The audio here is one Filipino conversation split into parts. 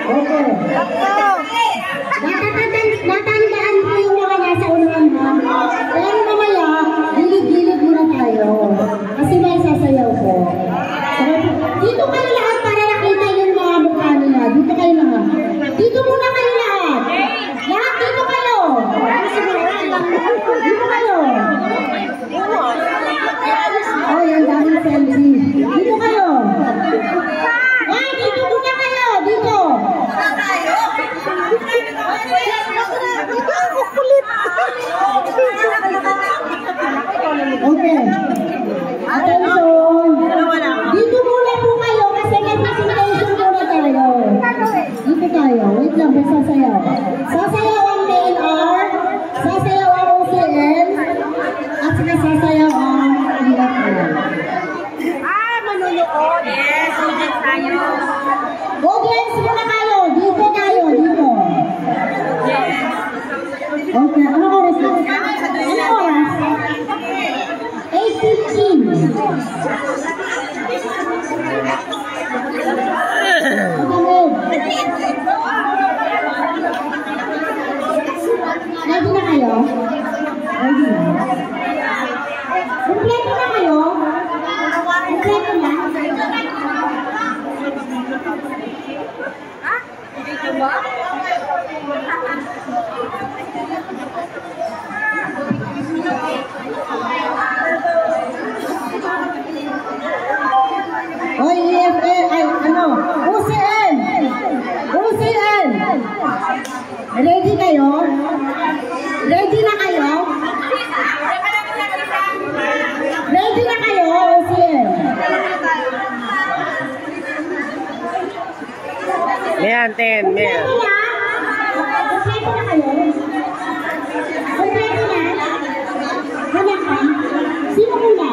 Okay. Natandaan ko yung mga nasa unahan ha. Pero mamaya, gilid-gilid muna tayo. Kasi may sasayaw ko. So, dito kayo lahat para nakita yung mga mukha nila. Dito kayo lahat. Dito muna kayo lahat. Lahat dito kayo. Dito kayo. Oh, yan daming selfie. Dito kayo. Ah, dito muna kayo. Dito. Okay. Attention. Dito muna po kayo kasi may presentation muna tayo. Dito tayo. Wait lang, may sasayaw. Sasayaw ang main art, sasayaw ang OCM, at saka sasayaw ang Ilocano. Manunood. Yes, audience tayo. Audience muna kayo. Dito tayo. Dito. Okay. Ano oras na? Ano oras? 8:15. Ready na kayo? Ready na? Kompleto na kayo? Kompleto na? Dito ba? Oy, EFA, ay, ano? UCN! UCN! Ready kayo? Ready na kayo? Ready na kayo, UCN? Mayan, Ten, mayan. Kompleto na kayo? Kompleto na? Wala ka? Sino muna?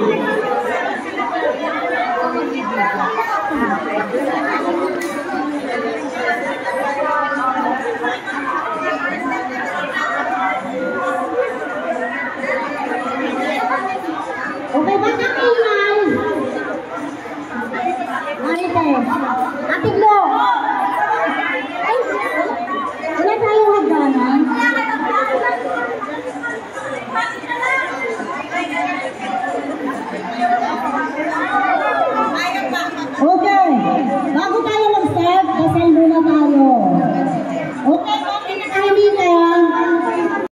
Okay ba ang ingay? Marite.